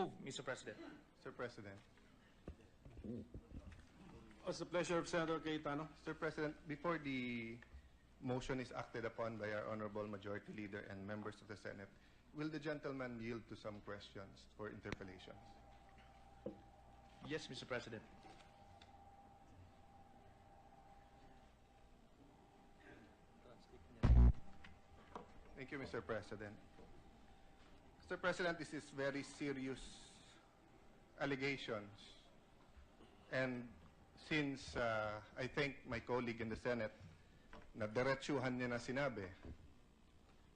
Move, Mr. President. Mr. President. It's the pleasure of Senator Cayetano. Mr. President, before the motion is acted upon by our Honorable Majority Leader and members of the Senate, will the gentleman yield to some questions for interpellations? Yes, Mr. President. Thank you, Mr. President. Mr. President, this is very serious allegations. And since I think my colleague in the Senate na diretsuhan niya na sinabi,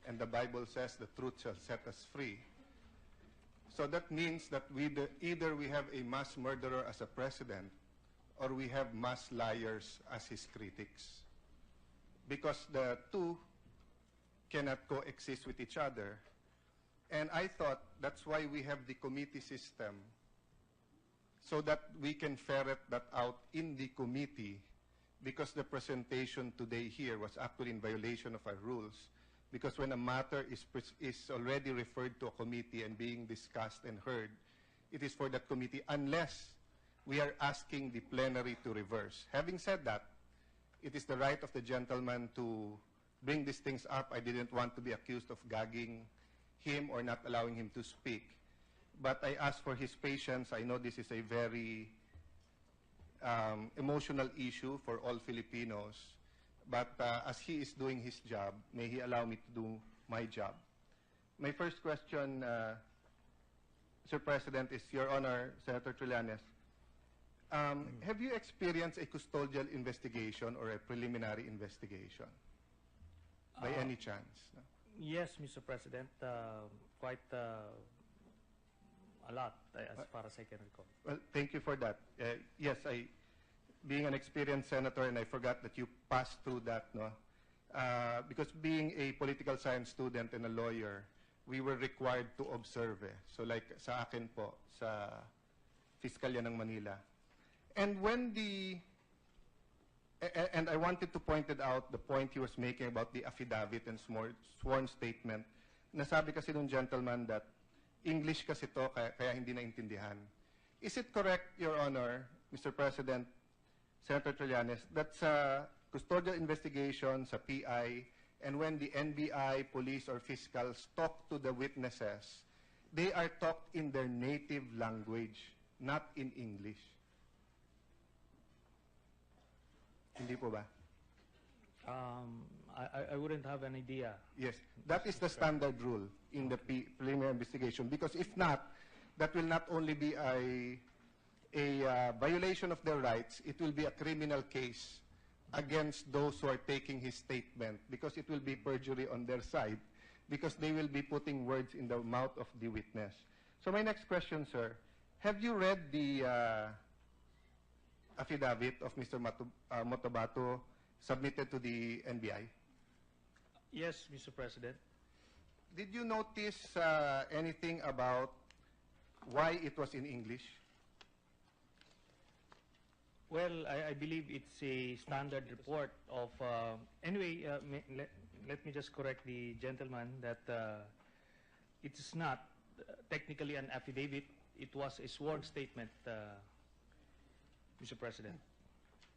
and the Bible says the truth shall set us free. So that means that either we have a mass murderer as a president or we have mass liars as his critics. Because the two cannot coexist with each other. And I thought that's why we have the committee system, so that we can ferret that out in the committee, because the presentation today here was actually in violation of our rules, because when a matter is already referred to a committee and being discussed and heard, it is for that committee, unless we are asking the plenary to reverse. Having said that, it is the right of the gentleman to bring these things up. I didn't want to be accused of gagging him or not allowing him to speak. But I ask for his patience. I know this is a very emotional issue for all Filipinos. But as he is doing his job, may he allow me to do my job. My first question, Mr. President, is Your Honor, Senator Trillanes. Have you experienced a custodial investigation or a preliminary investigation? By any chance? No? Yes, Mr. President. Quite a lot, as far as I can recall. Well, thank you for that. Yes, being an experienced senator, and I forgot that you passed through that, no? Because being a political science student and a lawyer, we were required to observe. So like sa akin po, sa Fiskalya ng Manila. And when and I wanted to point it out, the point he was making about the affidavit and sworn statement, nasabi kasi nung gentleman that English kasi to, kaya hindi naintindihan. Is it correct, Your Honor, Mr. President, Senator Trillanes, that sa custodial investigation, sa PI, and when the NBI, police, or fiscals talk to the witnesses, they are talked in their native language, not in English? Hindi po ba? I wouldn't have an idea. Yes, that is the standard rule in the preliminary investigation, because if not, that will not only be a violation of their rights, it will be a criminal case against those who are taking his statement, because it will be perjury on their side, because they will be putting words in the mouth of the witness. So my next question, sir, have you read the affidavit of Mr. Motobato submitted to the NBI? Yes, Mr. President. Did you notice anything about why it was in English? Well, I believe it's a standard report of... anyway, let me just correct the gentleman that it is not technically an affidavit. It was a sworn statement, Mr. President.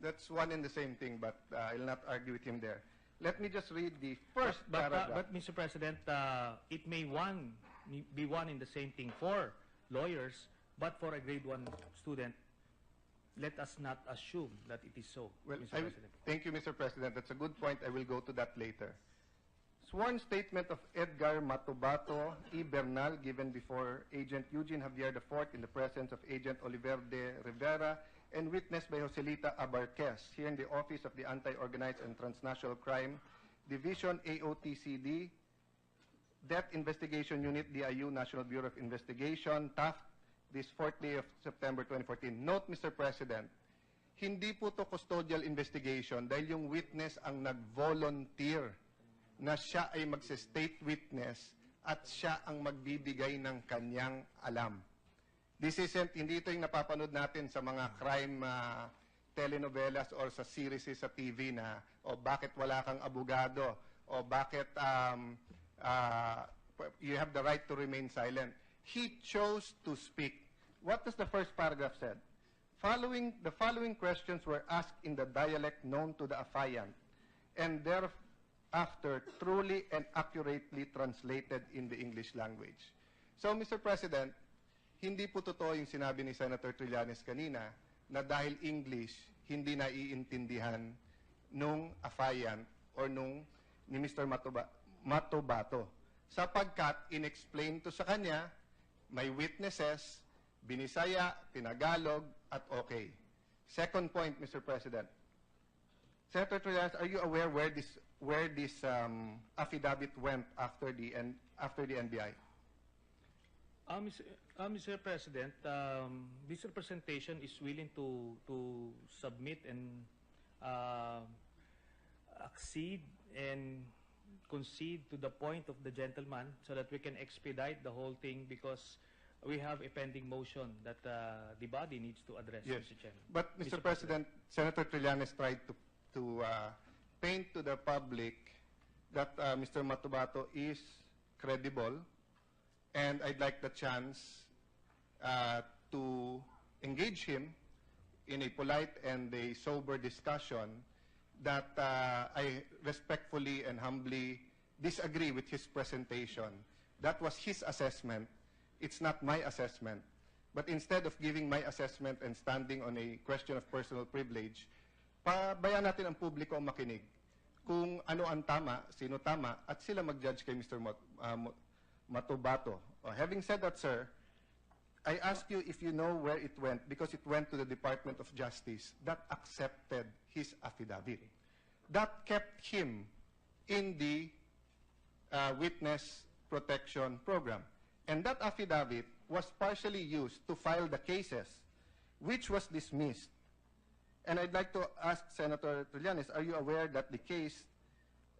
That's one and the same thing, but I'll not argue with him there. Let me just read the first paragraph. But Mr. President, it may be one in the same thing for lawyers, but for a grade 1 student, let us not assume that it is so, Well, Mr. President. Thank you, Mr. President. That's a good point. I will go to that later. Sworn statement of Edgar Matobato E. Bernal given before Agent Eugene Javier IV in the presence of Agent Oliver de Rivera and witnessed by Joselita Abarquez here in the Office of the Anti-Organized and Transnational Crime Division, AOTCD, Death Investigation Unit, DIU, National Bureau of Investigation, Taft, this 4th day of September 2014. Note, Mr. President, hindi po to custodial investigation dahil yung witness ang nag-volunteer na siya ay magse-state witness at siya ang magbibigay ng kanyang alam. This isn't, hindi ito yung napapanood natin sa mga crime telenovelas or sa series sa TV na, o bakit wala kang abogado, o bakit you have the right to remain silent. he chose to speak. What does the first paragraph said? The following questions were asked in the dialect known to the affiant, and thereafter truly and accurately translated in the English language. So, Mr. President, hindi po totoo yung sinabi ni Senator Trillanes kanina na dahil English, hindi naiintindihan nung affiant or nung ni Mr. Matobato. Sapagkat in-explain to sa kanya, may witnesses, binisaya, tinagalog, at okay. Second point, Mr. President. Senator Trillanes, are you aware where this affidavit went after the NBI? Mr. President, this representation is willing to submit and accede and concede to the point of the gentleman so that we can expedite the whole thing because we have a pending motion that the body needs to address, Yes. Mr. Chairman. But, Mr. President, Senator Trillanes tried to paint to the public that Mr. Matobato is credible, and I'd like the chance to engage him in a polite and a sober discussion that I respectfully and humbly disagree with his presentation. That was his assessment. It's not my assessment. But instead of giving my assessment and standing on a question of personal privilege, pabayaan natin ang publiko ang makinig kung ano ang tama, sino tama, at sila mag-judge kay Mr. Matobato. Having said that, sir, I ask you if you know where it went, because it went to the Department of Justice that accepted his affidavit. That kept him in the Witness Protection Program. And that affidavit was partially used to file the cases, which was dismissed. And I'd like to ask Senator Trillanes, are you aware that the case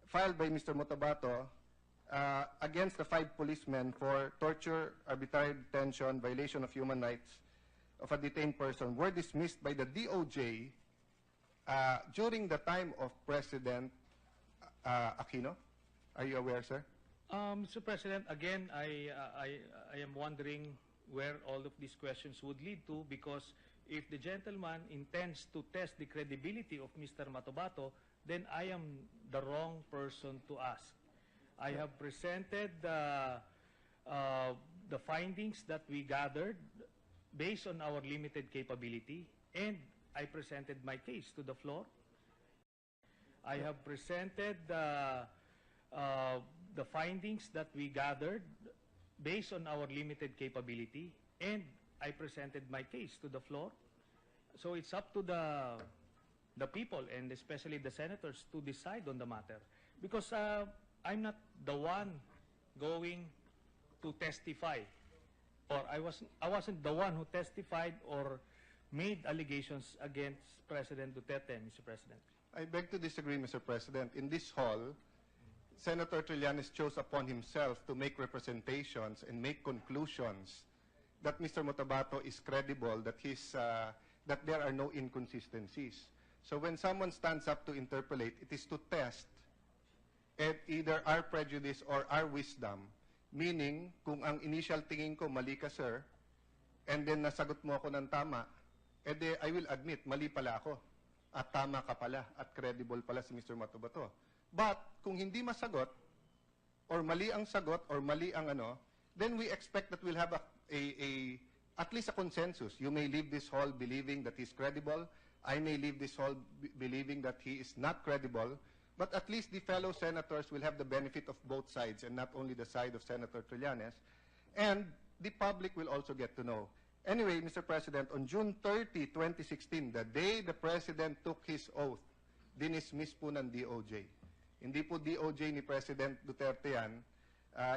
filed by Mr. Matobato against the 5 policemen for torture, arbitrary detention, violation of human rights of a detained person were dismissed by the DOJ during the time of President Aquino? Are you aware, sir? Mr. President, again, I am wondering where all of these questions would lead to, because if the gentleman intends to test the credibility of Mr. Matobato, then I am the wrong person to ask. I have presented the findings that we gathered based on our limited capability, and I presented my case to the floor. I have presented the findings that we gathered based on our limited capability, and I presented my case to the floor. So it's up to the people, and especially the senators, to decide on the matter. Because I'm not the one going to testify, or I wasn't the one who testified or made allegations against President Duterte, Mr. President. I beg to disagree, Mr. President. In this hall, Senator Trillanes chose upon himself to make representations and make conclusions that Mr. Matobato is credible, that there are no inconsistencies. So when someone stands up to interpolate, it is to test either our prejudice or our wisdom. Meaning, kung ang initial tingin ko, mali ka, sir, and then nasagot mo ako ng tama, edi I will admit, mali pala ako. At tama ka pala, at credible pala si Mr. Matobato. But, kung hindi masagot, or mali ang sagot, or mali ang ano, then we expect that we'll have at least a consensus. You may leave this hall believing that he's credible. I may leave this hall believing that he is not credible. But at least the fellow senators will have the benefit of both sides, and not only the side of Senator Trillanes. And the public will also get to know. Anyway, Mr. President, on June 30, 2016, the day the President took his oath, dinismiss po ng DOJ. Hindi po DOJ ni President Duterte yan.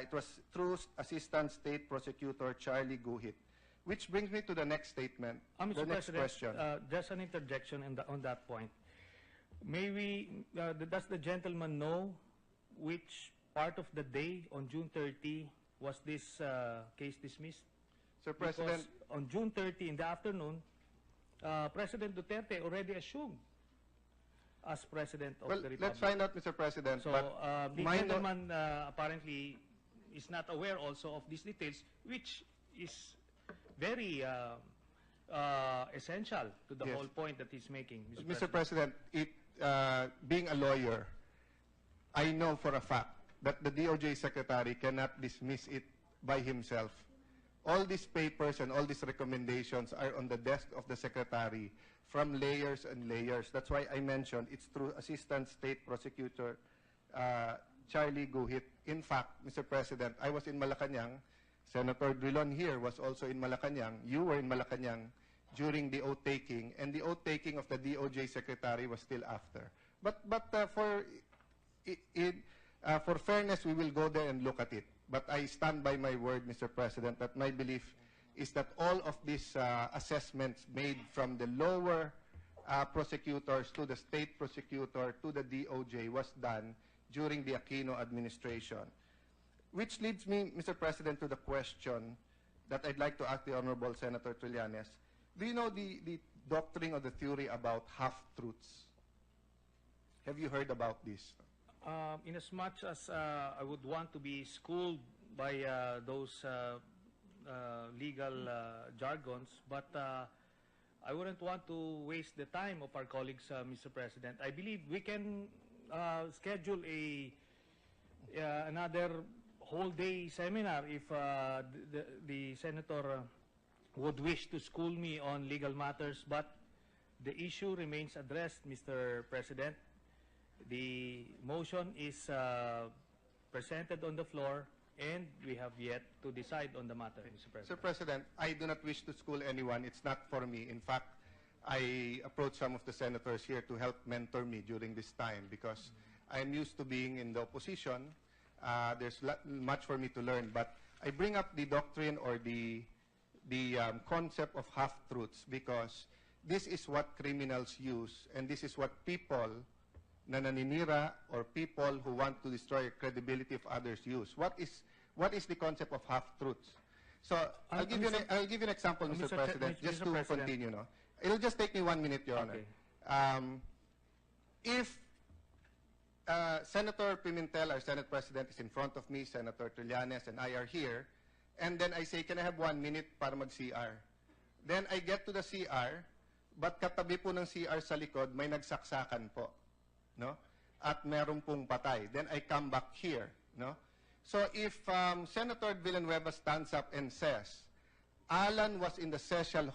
It was through Assistant State Prosecutor Charlie Guhit. Which brings me to the next statement, the Mr. next President, question. just an interjection on that point. Does the gentleman know which part of the day on June 30 was this case dismissed? Sir President, Because on June 30 in the afternoon, President Duterte already assumed as President of the Republic. let's find out, Mr. President. So but the my gentleman apparently is not aware also of these details, which is very essential to the Yes. whole point that he's making, Mr. President, being a lawyer, I know for a fact that the DOJ Secretary cannot dismiss it by himself. All these papers and all these recommendations are on the desk of the Secretary from layers and layers. That's why I mentioned it's through Assistant State Prosecutor Charlie Guhit. In fact, Mr. President, I was in Malacanang. Senator Drilon here was also in Malacanang. You were in Malacanang during the oath-taking, and the oath-taking of the DOJ Secretary was still after. But for fairness, we will go there and look at it. But I stand by my word, Mr. President, that my belief is that all of these assessments made from the lower prosecutors to the state prosecutor to the DOJ was done during the Aquino administration. Which leads me, Mr. President, to the question that I'd like to ask the Honorable Senator Trillanes. Do you know the doctrine or the theory about half-truths? Have you heard about this? In as much as I would want to be schooled by those legal jargons, but I wouldn't want to waste the time of our colleagues, Mr. President. I believe we can schedule another whole day seminar if the senator would wish to school me on legal matters, but the issue remains addressed, Mr. President. The motion is presented on the floor, and we have yet to decide on the matter, Mr. President. Mr. President, I do not wish to school anyone. It's not for me. In fact, I approached some of the senators here to help mentor me during this time because I'm used to being in the opposition. There's much for me to learn. But I bring up the doctrine or the concept of half-truths because this is what criminals use, and this is what people na naninira or people who want to destroy credibility of others use. What is the concept of half-truths? So I'll give you an example, Mr. President, just to continue. No? It'll just take me 1 minute, Your Honor. If Senator Pimentel, our Senate President, is in front of me, Senator Trillanes and I are here, and then I say, can I have 1 minute para mag-CR? Then I get to the CR, but katabi po ng CR sa likod, may nagsaksakan po. No? At meron pong patay. Then I come back here. No? So if Senator Villanueva stands up and says, Alan was in the session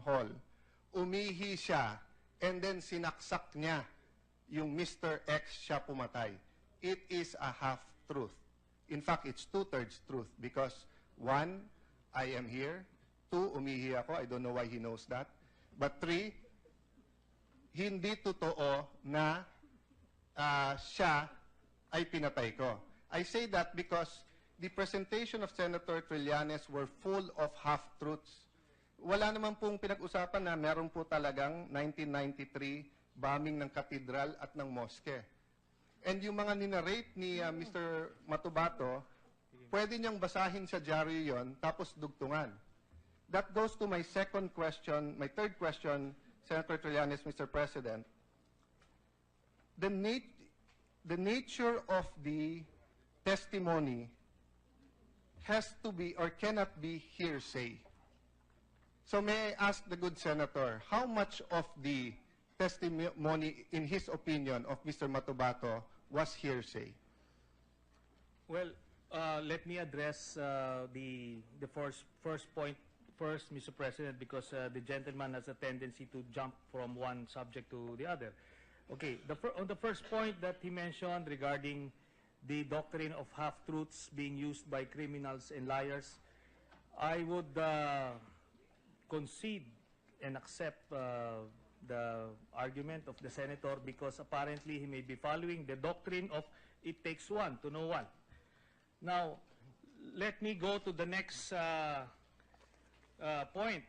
hall, umihi siya, and then sinaksak niya yung Mr. X siya pumatay. It is a half-truth. In fact, it's 2/3 truth because 1, I am here. 2, umihi ako. I don't know why he knows that. But 3, hindi totoo na siya ay pinatay ko. I say that because the presentation of Senator Trillanes were full of half-truths. Wala naman pong pinag-usapan na meron po talagang 1993 bombing ng katedral at ng moske. And yung mga ninarrate ni Mr. Matubato, pwede niyang basahin sa diaryo yon tapos dugtungan. That goes to my second question, my third question, Senator Trillanes, Mr. President. The nature of the testimony has to be or cannot be hearsay. So may I ask the good senator, how much of the testimony, in his opinion, of Mr. Matubato was hearsay? Well, let me address the first point first, Mr. President, because the gentleman has a tendency to jump from one subject to the other. Okay, on the first point that he mentioned regarding the doctrine of half-truths being used by criminals and liars, I would concede and accept the argument of the senator because apparently he may be following the doctrine of it takes one to know one. Now, let me go to the next point.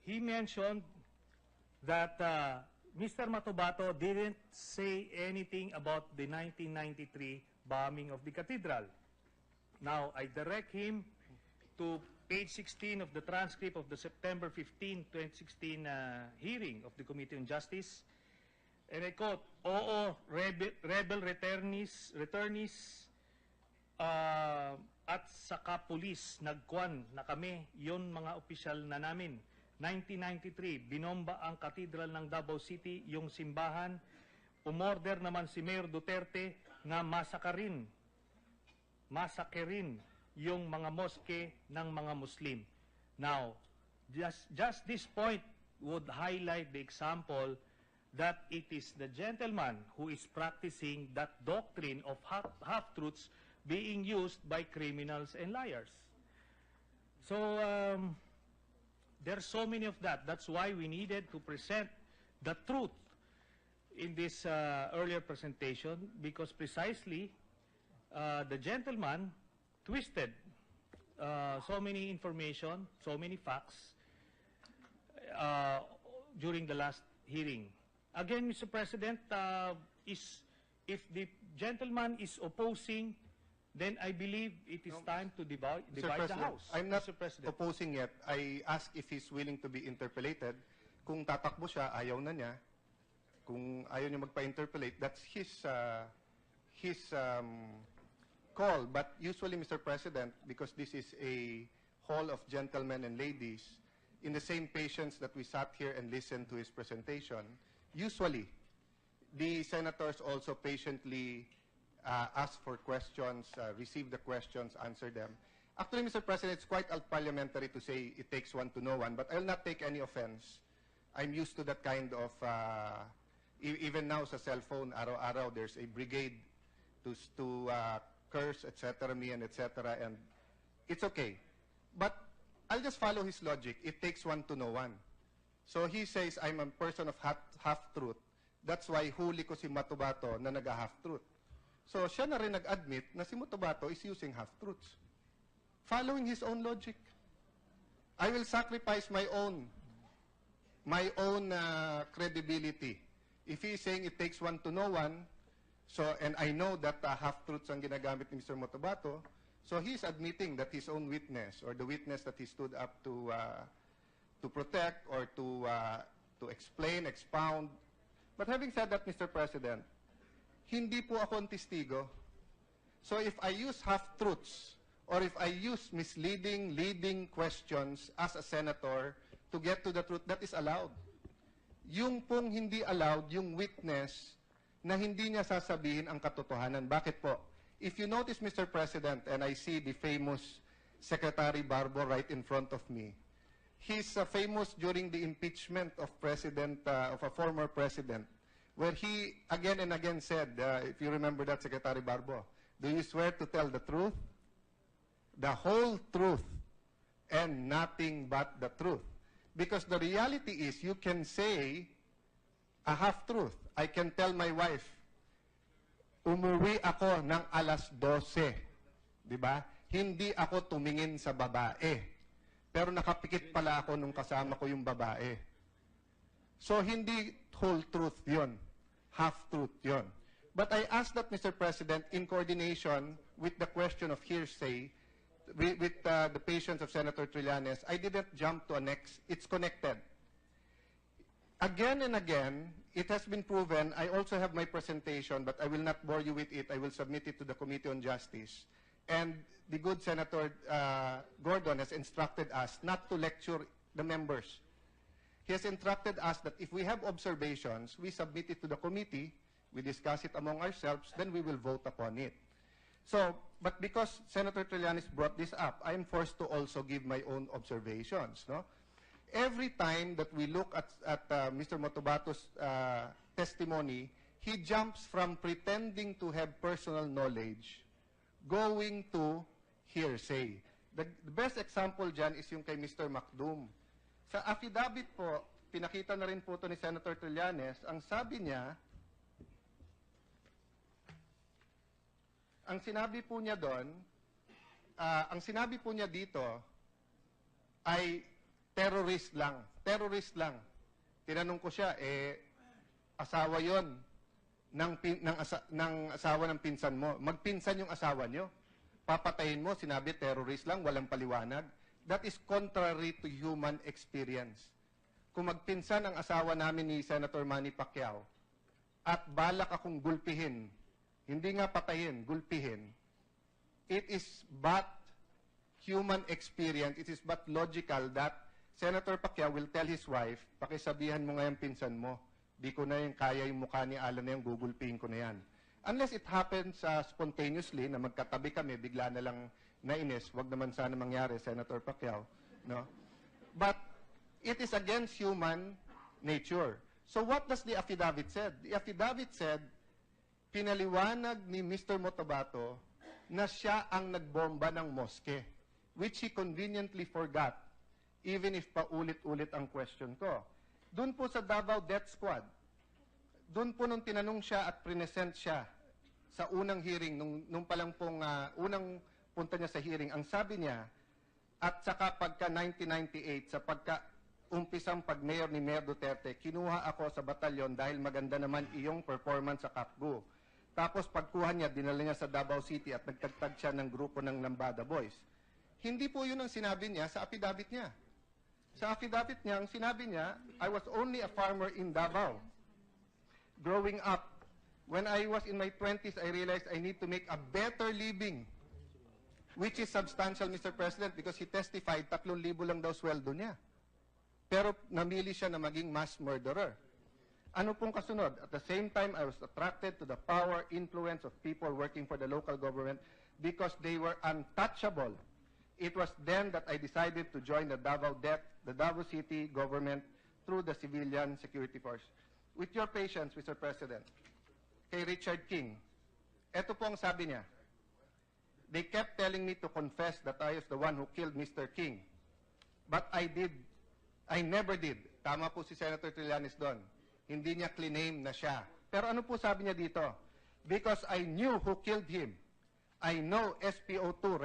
He mentioned that Mr. Matubato didn't say anything about the 1993 bombing of the cathedral. Now, I direct him to page 16 of the transcript of the September 15, 2016 hearing of the Committee on Justice. And I quote, "Oo, rebel returnees At saka pulis, nagkuan na kami, yon mga opisyal na namin. 1993, binomba ang katedral ng Davao City, yung simbahan. Umorder naman si Mayor Duterte na masakerin yung mga moske ng mga Muslim. Now, just this point would highlight the example that it is the gentleman who is practicing that doctrine of half-truths being used by criminals and liars. So, there's so many of that. That's why we needed to present the truth in this earlier presentation, because precisely the gentleman twisted so many information, so many facts during the last hearing. Again, Mr. President, if the gentleman is opposing, then I believe it is time to divide the House. I'm not Mr. President. opposing yet. I ask if he's willing to be interpellated. Kung tatakbo siya, ayaw na niya. Kung ayaw niya magpa-interpellate, that's his call. But usually, Mr. President, because this is a hall of gentlemen and ladies, in the same patience that we sat here and listened to his presentation, usually, the senators also patiently ask for questions, receive the questions, answer them. Actually, Mr. President, it's quite parliamentary to say it takes one to know one, but I will not take any offense. I'm used to that kind of, even now sa cellphone, araw-araw, there's a brigade to curse, etc., me, and etc., and it's okay. But I'll just follow his logic. It takes one to know one. So he says, I'm a person of half-truth. That's why huli ko si Matubato na nag-half-truth. So siya na rin nag-admit na si Matubato is using half-truths. Following his own logic. I will sacrifice my own credibility. If he is saying it takes one to know one, so, and I know that half-truths ang ginagamit ni Mr. Matubato, so he is admitting that his own witness, or the witness that he stood up to protect or to explain, expound. But having said that, Mr. President, hindi po ako ang testigo. So if I use half-truths or if I use misleading, leading questions as a senator to get to the truth, that is allowed. Yung pong hindi allowed, yung witness na hindi niya sasabihin ang katotohanan. Bakit po? If you notice, Mr. President, and I see the famous Secretary Barbo right in front of me, he's famous during the impeachment of of a former president, where he again and again said, if you remember that, Secretary Barbo, do you swear to tell the truth, the whole truth, and nothing but the truth? Because the reality is, you can say a half-truth. I can tell my wife, umuwi ako ng alas 12. Di ba? Hindi ako tumingin sa babae. Pero nakapikit pala ako nung kasama ko yung babae. So, hindi whole truth yon, half-truth yon. But I ask that, Mr. President, in coordination with the question of hearsay, with the patience of Senator Trillanes, I didn't jump to a next. It's connected. Again and again, it has been proven. I also have my presentation, but I will not bore you with it. I will submit it to the Committee on Justice. And the good Senator Gordon has instructed us not to lecture the members. He has instructed us that if we have observations, we submit it to the committee, we discuss it among ourselves, then we will vote upon it. So, but because Senator Trillanes brought this up, I am forced to also give my own observations. No? Every time that we look at Mr. Motobato's testimony, he jumps from pretending to have personal knowledge, going to hearsay. The best example dyan is yung kay Mr. Macdum. Sa affidavit po, pinakita na rin po ito ni Senator Trillanes, ang sabi niya, ang sinabi po niya doon, ang sinabi po niya dito ay terrorist lang. Terrorist lang. Tinanong ko siya, asawa yon ng asawa ng pinsan mo. Magpinsan yung asawa nyo. Papatayin mo, sinabi terrorist lang, walang paliwanag. That is contrary to human experience. Kung magpinsan ang asawa namin ni Senator Manny Pacquiao at balak akong gulpihin, hindi nga patayin, gulpihin, it is but human experience, it is but logical that Senator Pacquiao will tell his wife, pakisabihan mo nga yung pinsan mo, di ko na yung kaya yung mukha ni Alan na yung gugulpihin ko na yan. Unless it happens spontaneously na magkatabi kami, bigla na lang nainis, wag naman sana mangyari, Senator Pacquiao. No? But it is against human nature. So what does the affidavit said? The affidavit said, pinaliwanag ni Mr. Motobato na siya ang nagbomba ng moske, which he conveniently forgot, even if paulit-ulit ang question ko. Doon po sa Davao Death Squad, doon po nung tinanong siya at present siya sa unang hearing, nung palang pong unang punta niya sa hearing, ang sabi niya, at saka pagka 1998, sa pagka-umpisang pag-mayor ni Mayor Duterte, kinuha ako sa batalyon dahil maganda naman iyong performance sa Kapgu. Tapos pagkuha niya, dinala niya sa Davao City at nagtagtag siya ng grupo ng Lambada Boys. Hindi po yun ang sinabi niya sa affidavit niya. Sa affidavit niya, ang sinabi niya, I was only a farmer in Davao. Growing up, when I was in my 20s, I realized I need to make a better living, which is substantial, Mr. President, because he testified 3,000 lang daw sweldo niya. Pero namili siya na maging mass murderer. Ano pong kasunod? At the same time, I was attracted to the power, influence of people working for the local government because they were untouchable. It was then that I decided to join the Davao City government through the civilian security force. With your patience, Mr. President, kay Richard King, eto po ang sabi niya, they kept telling me to confess that I was the one who killed Mr. King. But I never did. Tama po si Senator Trillanes doon. Hindi niya claim na siya. Pero ano po sabi niya dito? Because I knew who killed him. I know SPO2,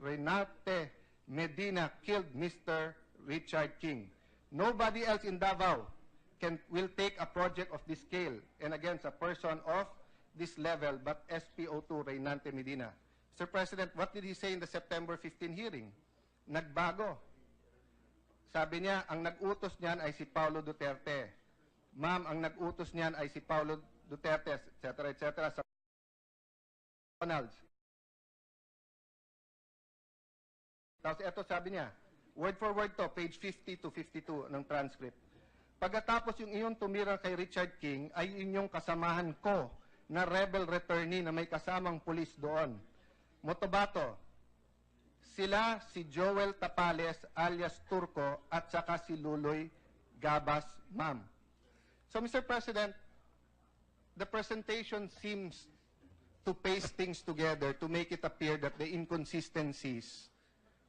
Renate Medina killed Mr. Richard King. Nobody else in Davao will take a project of this scale and against a person of this level but SPO2, Renate Medina. Mr. President, what did he say in the September 15 hearing? Nagbago. Sabi niya, ang nag-utos niyan ay si Paulo Duterte. Ma'am, ang nag-utos niyan ay si Paulo Duterte, etc., etc. Sa McDonald's. Tapos ito sabi niya, word for word to, page 50 to 52 ng transcript. Pagkatapos yung iyong tumira kay Richard King ay inyong kasamahan ko na rebel returnee na may kasamang pulis doon. Motobato, sila si Joel Tapales alias Turco at saka si Luloy Gabas, ma'am. So, Mr. President, the presentation seems to paste things together to make it appear that the inconsistencies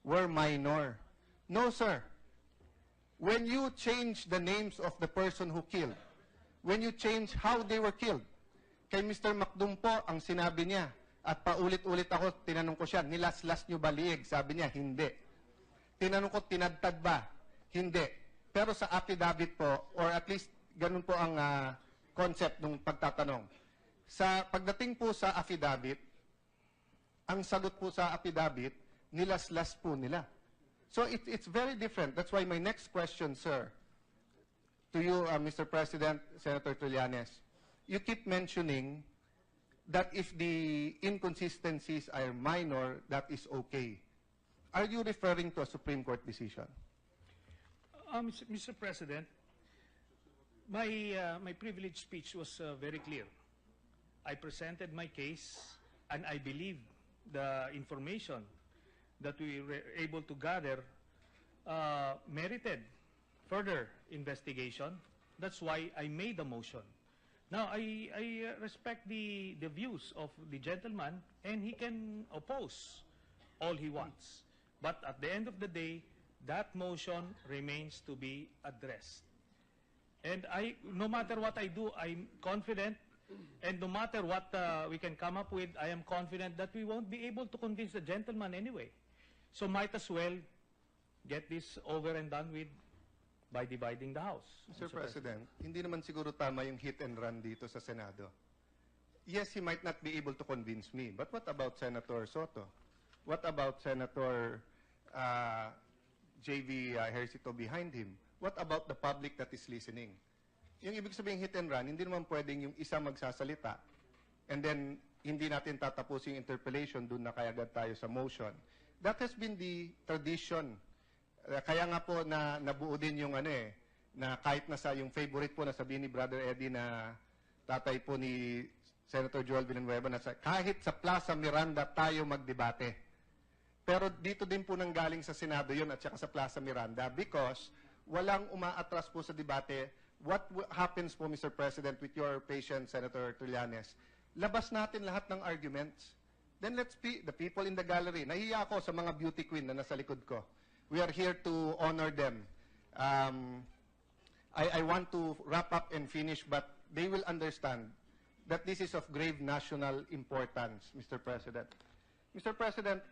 were minor. No, sir. When you change the names of the person who killed, when you change how they were killed, kay Mr. Macdumpo, ang sinabi niya, at paulit-ulit ako, tinanong ko siya, nilaslas niyo ba liig? Sabi niya, hindi. Tinanong ko, tinadtad ba? Hindi. Pero sa affidavit po, or at least ganun po ang concept ng pagtatanong. Sa pagdating po sa affidavit, ang sagot po sa affidavit, nilaslas po nila. So it's very different. That's why my next question, sir, to you, Mr. President, Senator Trillanes, you keep mentioning that if the inconsistencies are minor, that is okay. Are you referring to a Supreme Court decision? Mr. President, my privileged speech was very clear. I presented my case, and I believe the information that we were able to gather merited further investigation. That's why I made the motion. Now, I respect the views of the gentleman, and he can oppose all he wants. But at the end of the day, that motion remains to be addressed. And no matter what I do, I'm confident, and no matter what we can come up with, I am confident that we won't be able to convince the gentleman anyway. So might as well get this over and done with by dividing the House. Mr. President, hindi naman siguro tama yung hit and run dito sa Senado. Yes, he might not be able to convince me, but what about Senator Soto? What about Senator J.V. Hercito behind him? What about the public that is listening? Yung ibig sabihin hit and run, hindi naman pwedeng yung isa magsasalita and then hindi natin tatapusin yung interpellation, doon na kayagad tayo sa motion. That has been the tradition. Kaya nga po na nabuo din yung na kahit nasa yung favorite po na sabihin ni Brother Eddie na tatay po ni Senator Joel Villanueva na kahit sa Plaza Miranda tayo magdebate. Pero dito din po nanggaling sa Senado yun at saka sa Plaza Miranda because walang umaatras po sa debate. What happens po, Mr. President, with your patient, Senator Trillanes? Labas natin lahat ng arguments. Then let's be the people in the gallery. Nahiya ako sa mga beauty queen na nasa likod ko. We are here to honor them. I want to wrap up and finish, but they will understand that this is of grave national importance, Mr. President. Mr. President,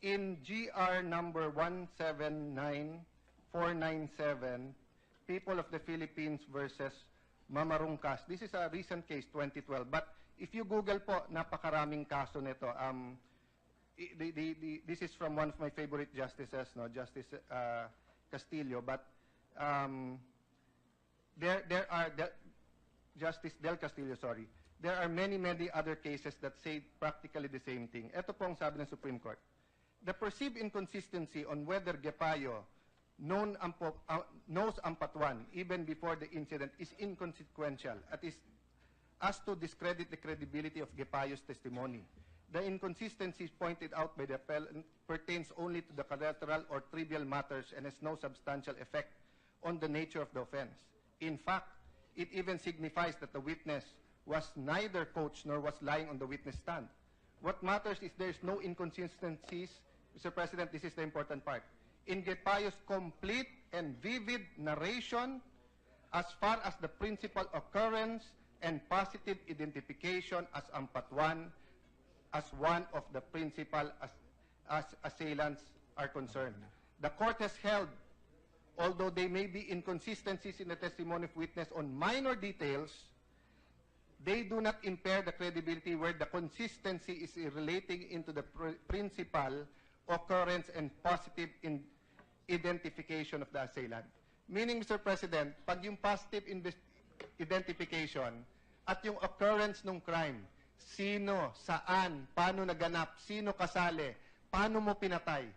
in GR number 179497, People of the Philippines versus Mamarungkas. This is a recent case, 2012. But if you Google po, napakaraming kaso nito. This is from one of my favorite justices, no, Justice Castillo. But Justice Del Castillo, sorry. There are many, many other cases that say practically the same thing. Ito po ang sabi ng Supreme Court. The perceived inconsistency on whether Gepayo knows Ampatuan even before the incident is inconsequential as to discredit the credibility of Gepayo's testimony. The inconsistencies pointed out by the appellant pertains only to the collateral or trivial matters and has no substantial effect on the nature of the offense. In fact, it even signifies that the witness was neither coached nor was lying on the witness stand. What matters is there is no inconsistencies. Mr. President, this is the important part. In Gepayo's complete and vivid narration as far as the principal occurrence and positive identification as Ampatuan as one of the principal as assailants are concerned. The court has held, although there may be inconsistencies in the testimony of witness on minor details, they do not impair the credibility where the consistency is relating into the principal occurrence and positive identification of the assailant. Meaning, Mr. President, pag yung positive identification at yung occurrence ng crime, sino, saan, paano naganap, sino kasali, paano mo pinatay,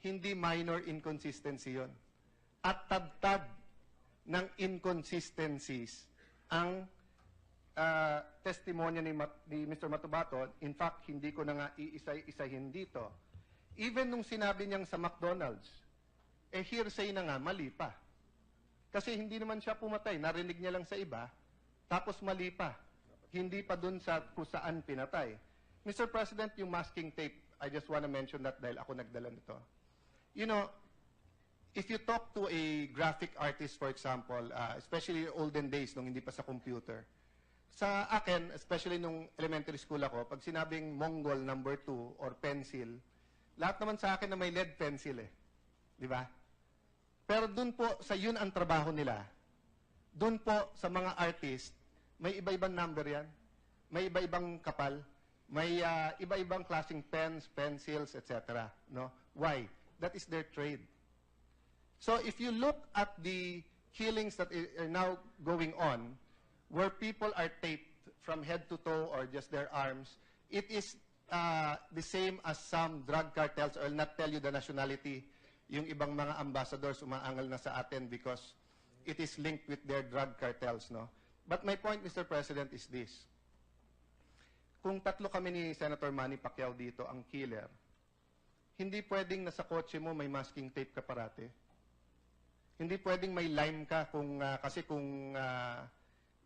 hindi minor inconsistency yun. At tabtab ng inconsistencies ang testimonya ni Mr. Matubato. In fact, hindi ko na nga iisa-isahin dito. Even nung sinabi niyang sa McDonald's, hearsay na nga, mali pa. Kasi hindi naman siya pumatay, narinig niya lang sa iba, tapos mali pa. Hindi pa dun sa kung saan pinatay. Mr. President, yung masking tape, I just want to mention that dahil ako nagdala nito. You know, if you talk to a graphic artist, for example, especially olden days, nung hindi pa sa computer, sa akin, especially nung elementary school ako, pag sinabing Mongol number 2 or pencil, lahat naman sa akin na may lead pencil Di ba? Pero dun po, sa yun ang trabaho nila. Dun po, sa mga artist, may iba-ibang number yan. May iba-ibang kapal. May iba-ibang klaseng pens, pencils, etc. No? Why? That is their trade. So if you look at the killings that are now going on, where people are taped from head to toe or just their arms, it is the same as some drug cartels. I will not tell you the nationality. Yung ibang mga ambassadors umaangal na sa atin because it is linked with their drug cartels, no? But my point, Mr. President, is this. Kung tatlo kami ni Senator Manny Pacquiao dito, ang killer, hindi pwedeng nasa kotse mo may masking tape ka parate. Hindi pwedeng may lime ka kasi kung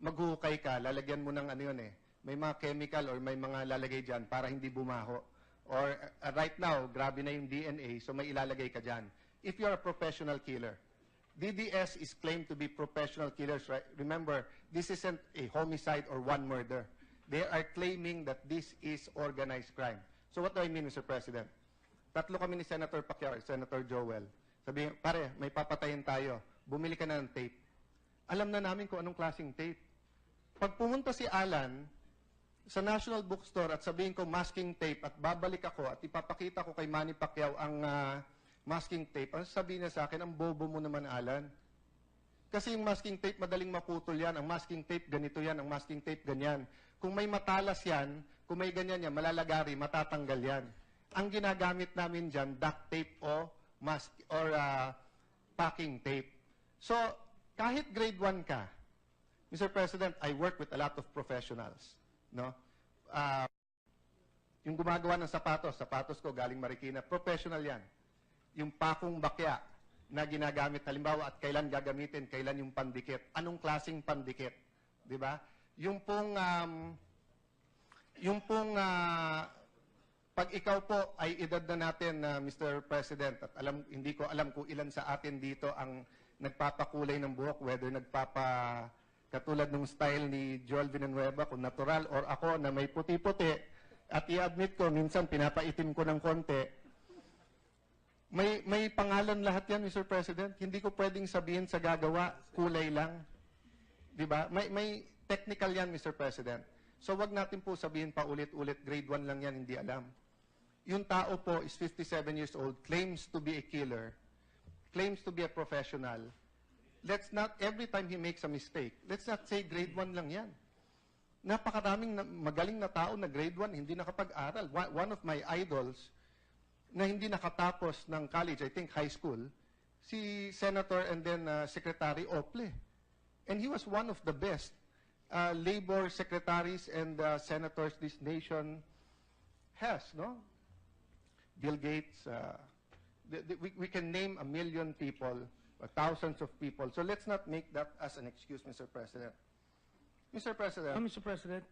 maghukay ka, lalagyan mo ng may mga chemical or may mga lalagay dyan para hindi bumaho. Or right now, grabe na yung DNA, so may ilalagay ka dyan. If you're a professional killer, DDS is claimed to be professional killers, right? Remember, this isn't a homicide or one murder. They are claiming that this is organized crime. So what do I mean, Mr. President? Tatlo kami ni Senator Pacquiao, Senator Joel. Sabi, pare, may papatayin tayo. Bumili ka na ng tape. Alam na namin kung anong klaseng tape. Pag pumunta si Alan sa National Bookstore at sabihin ko masking tape at babalik ako at ipapakita ko kay Manny Pacquiao ang masking tape, ang sabihin niya sa akin, ang bobo mo naman, Alan. Kasi yung masking tape, madaling maputol yan. Ang masking tape, ganito yan. Ang masking tape, ganyan. Kung may matalas yan, kung may ganyan yan, malalagari, matatanggal yan. Ang ginagamit namin dyan, duct tape o mask or packing tape. So, kahit grade 1 ka, Mr. President, I work with a lot of professionals. No? Yung gumagawa ng sapatos ko galing Marikina, professional yan. Yung pakong bakya na ginagamit, halimbawa, at kailan gagamitin, kailan yung pandikit, anong klaseng pandikit, di ba? Yung pong pag ikaw po ay edad na natin, Mr. President, at hindi ko alam kung ilan sa atin dito ang nagpapakulay ng buhok, whether katulad ng style ni Joel Villanueva, kung natural, or ako na may puti-puti, at i-admit ko, minsan pinapaitim ko ng konti. May pangalan lahat yan, Mr. President. Hindi ko pwedeng sabihin sa gagawa, kulay lang. Di ba? May technical yan, Mr. President. So wag natin po sabihin pa ulit-ulit, grade 1 lang yan, hindi alam. Yung tao po is 57 years old, claims to be a killer, claims to be a professional. Let's not, every time he makes a mistake, let's not say grade 1 lang yan. Napakaraming magaling na tao na grade 1, hindi nakapag-aral. One of my idols na hindi nakatapos ng college, I think high school, si Senator and then Secretary Ople. And he was one of the best labor secretaries and senators this nation has, no? Bill Gates, we can name 1 million people, thousands of people. So let's not make that as an excuse, Mr. President. Mr. President. Mr. President,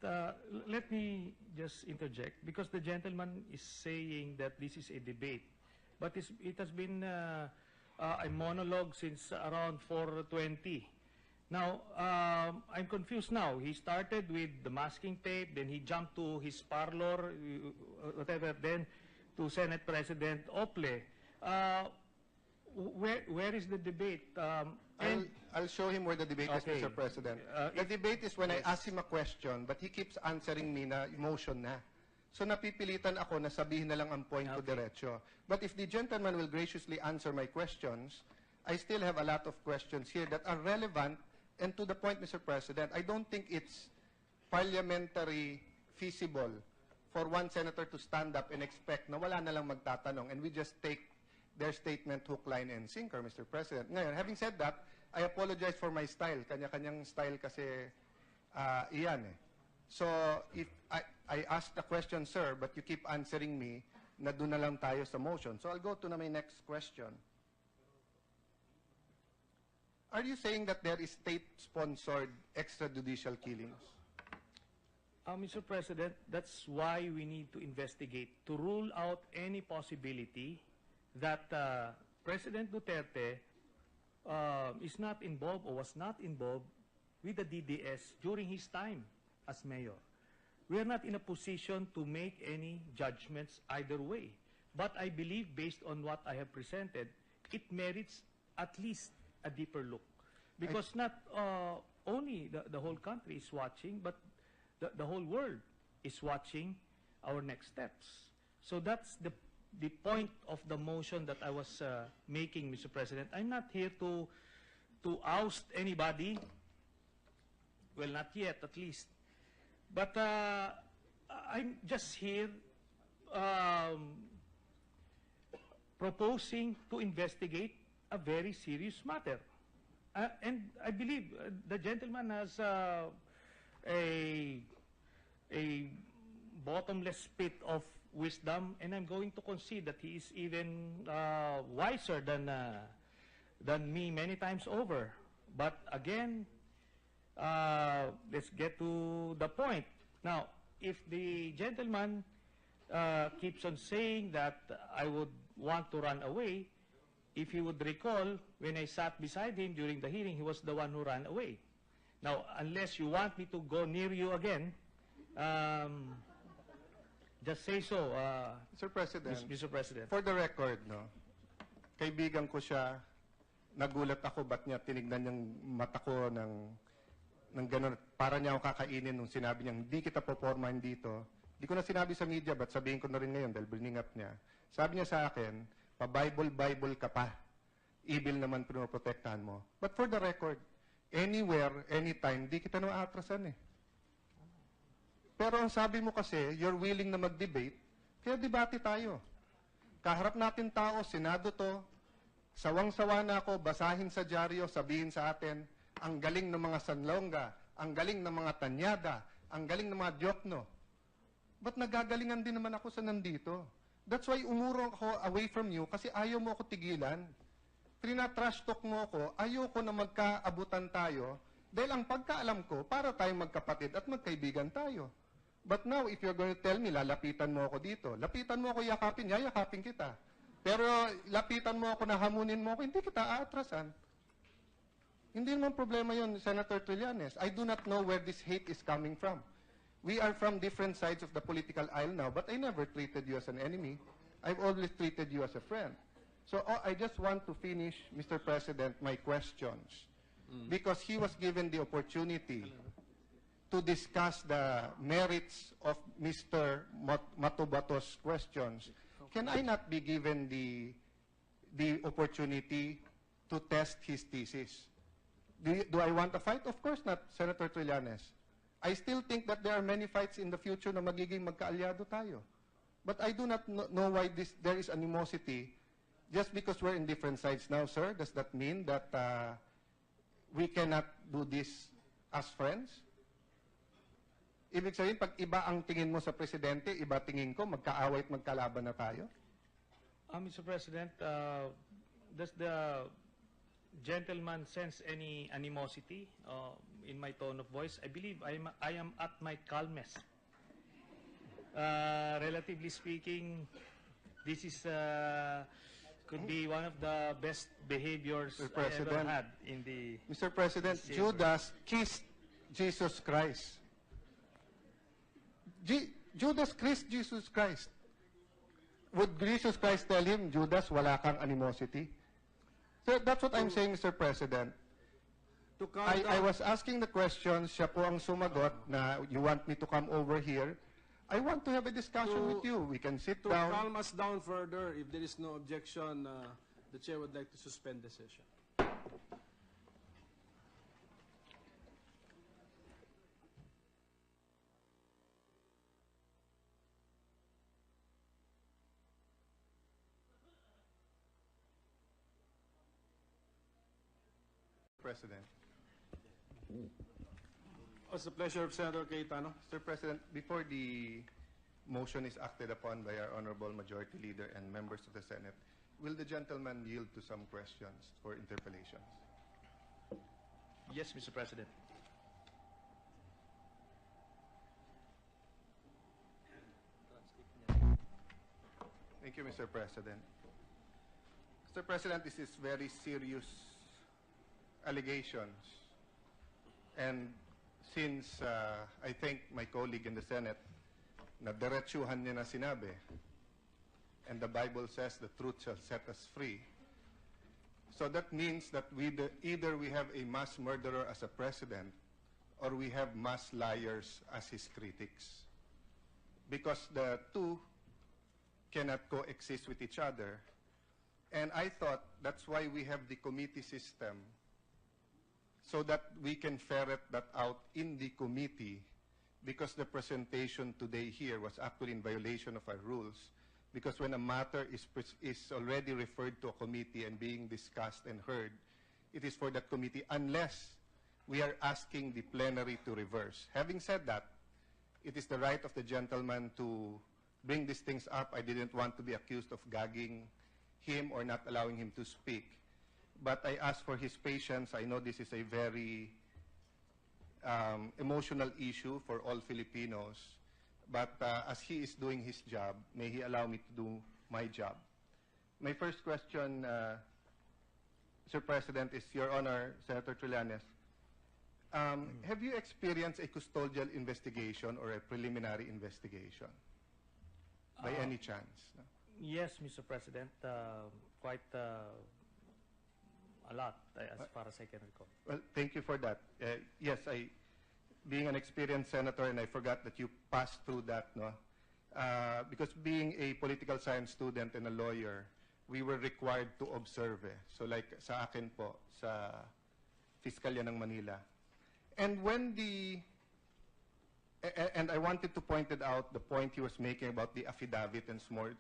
let me just interject because the gentleman is saying that this is a debate, but it has been a monologue since around 4:20. Now, I'm confused now. He started with the masking tape, then he jumped to his parlor, whatever, then to Senate President Ople. Where is the debate? I'll show him where the debate Okay. is, Mr. President. The debate is when I ask him a question, but he keeps answering me na emotion na. So napipilitan ako na sabihin na lang ang point ko diretso. But if the gentleman will graciously answer my questions, I still have a lot of questions here that are relevant and to the point, Mr. President. I don't think it's parliamentary feasible for one senator to stand up and expect na wala na lang magtatanong and we just take their statement hook, line, and sinker, Mr. President. Ngayon, having said that, I apologize for my style. Kanya-kanyang style kasi iyan eh. So, if I ask the question, sir, but you keep answering me, na doon na lang tayo sa motion. So, I'll go to my next question. Are you saying that there is state-sponsored extrajudicial killings? Mr. President, that's why we need to investigate to rule out any possibility that President Duterte is not involved or was not involved with the DDS during his time as mayor. We are not in a position to make any judgments either way. But I believe, based on what I have presented, it merits at least a deeper look. Because not only the whole country is watching, but the whole world is watching our next steps. So that's the point of the motion that I was making, Mr. President. I'm not here to oust anybody. Well, not yet, at least. But I'm just here proposing to investigate a very serious matter. And I believe the gentleman has a bottomless pit of wisdom, and I'm going to concede that he is even wiser than me many times over. But again, let's get to the point. Now, if the gentleman keeps on saying that I would want to run away, if he would recall, when I sat beside him during the hearing, he was the one who ran away. Now, unless you want me to go near you again, just say so, Mr. President, Mr. President. for the record, no, kaibigan ko siya, nagulat ako ba't niya tinignan niyang mata ko ng gano'n, para niya ako kakainin nung sinabi niya, hindi kita popormahin dito. Hindi ko na sinabi sa media, but sabihin ko na rin ngayon dahil bring up niya. Sabi niya sa akin, pa-Bible ka pa. Evil naman pinoprotektahan mo. But for the record, anywhere, anytime, di kita na aatrasan eh. Pero ang sabi mo kasi, you're willing na mag-debate, kaya debate tayo. Kaharap natin tao, Senado to, sawang-sawa na ako, basahin sa dyaryo, sabihin sa atin, ang galing ng mga sanlongga, ang galing ng mga tanyada, ang galing ng mga diokno. Ba't nagagalingan din naman ako sa nandito? That's why umurong ako away from you kasi ayaw mo ako tigilan. Trina-trash talk mo ako, ayoko na magkaabutan tayo dahil ang pagkaalam ko, para tayong magkapatid at magkaibigan tayo. But now, if you're going to tell me, lalapitan mo ako dito, lapitan mo ako yakapin, yayakapin kita. Pero lapitan mo ako na hamunin mo ako, hindi kita aatrasan. Hindi naman problema yon, Senator Trillanes. I do not know where this hate is coming from. We are from different sides of the political aisle now, but I never treated you as an enemy. I've always treated you as a friend. So I just want to finish, Mr. President, my questions. Because he was given the opportunity to discuss the merits of Mr. Matubato's questions. Can I not be given the opportunity to test his thesis? Do I want a fight? Of course not, Senator Trillanes. I still think that there are many fights in the future na magiging magkaalyado tayo. But I do not know why there is animosity just because we're in different sides now, sir. Does that mean that we cannot do this as friends? Ibig sabihin, pag iba ang tingin mo sa presidente, iba tingin ko, magkaaway at magkalaban na tayo? Mr. President, does the gentleman sense any animosity in my tone of voice? I believe I am at my calmest. Relatively speaking, this is could be one of the best behaviors I ever had in the... Mr. President, Judas kissed Jesus Christ. Judas kissed Jesus Christ. Would Jesus Christ tell him, Judas, wala kang animosity? So that's what I'm saying, Mr. President. I was asking the question, siya po ang sumagot na you want me to come over here. I want to have a discussion with you. We can sit down. To calm us down further, if there is no objection, the chair would like to suspend the session. President. It's the pleasure of Senator Cayetano. Mr. President, before the motion is acted upon by our Honorable Majority Leader and members of the Senate, will the gentleman yield to some questions for interpellations? Yes, Mr. President. Thank you, Mr. President. Mr. President, this is very serious allegations. And since I think my colleague in the Senate, na diretsuhan niya na sinabi, and the Bible says the truth shall set us free. So that means that either we have a mass murderer as a president, or we have mass liars as his critics. Because the two cannot coexist with each other. And I thought that's why we have the committee system, so that we can ferret that out in the committee, because the presentation today here was actually in violation of our rules, because when a matter is already referred to a committee and being discussed and heard, it is for that committee, unless we are asking the plenary to reverse. Having said that, it is the right of the gentleman to bring these things up. I didn't want to be accused of gagging him or not allowing him to speak. But I ask for his patience. I know this is a very emotional issue for all Filipinos. But as he is doing his job, may he allow me to do my job. My first question, Mr. President, is Your Honor, Senator Trillanes. Have you experienced a custodial investigation or a preliminary investigation? By any chance? No? Yes, Mr. President. Quite a lot, as far as I can recall. Well, thank you for that. Yes, being an experienced senator, and I forgot that you passed through that, no? Because being a political science student and a lawyer, we were required to observe. So like sa akin po, sa Fiskalya ng Manila. And when the And I wanted to point it out, the point he was making about the affidavit and sworn.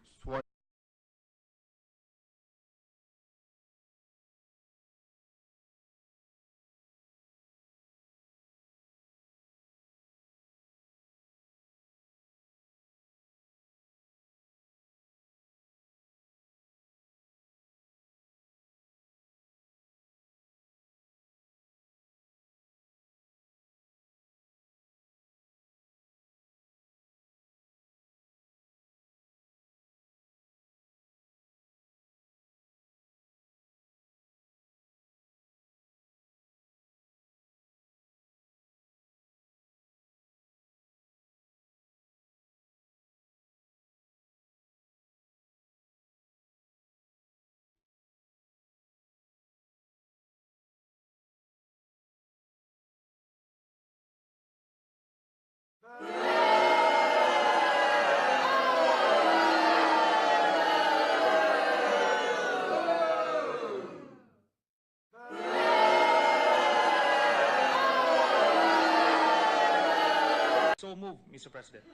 So move, Mr. President.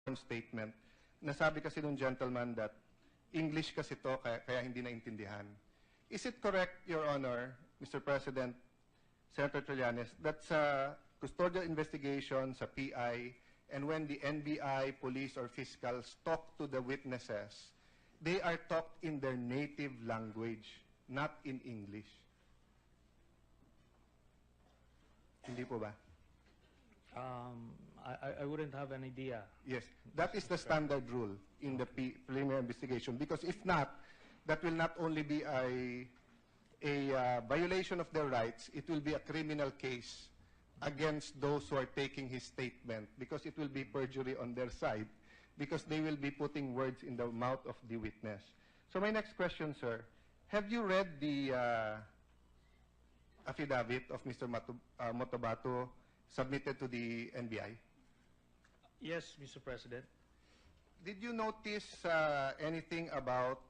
Statement. Nasabi kasi nung gentleman that English kasi to, kaya hindi naintindihan. Is it correct, Your Honor, Mr. President, Senator Trillanes, that sa custodial investigation, sa PI, and when the NBI, police, or fiscals talk to the witnesses, they are talked in their native language, not in English? Hindi po ba? I wouldn't have an idea. Yes, that is the standard rule in the preliminary investigation, because if not, that will not only be a violation of their rights, it will be a criminal case against those who are taking his statement, because it will be perjury on their side, because they will be putting words in the mouth of the witness. So my next question, sir, have you read the affidavit of Mr. Motobato submitted to the NBI? Yes, Mr. President. Did you notice anything about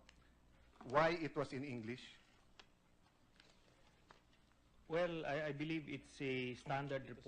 why it was in English? Well, I believe it's a standard report.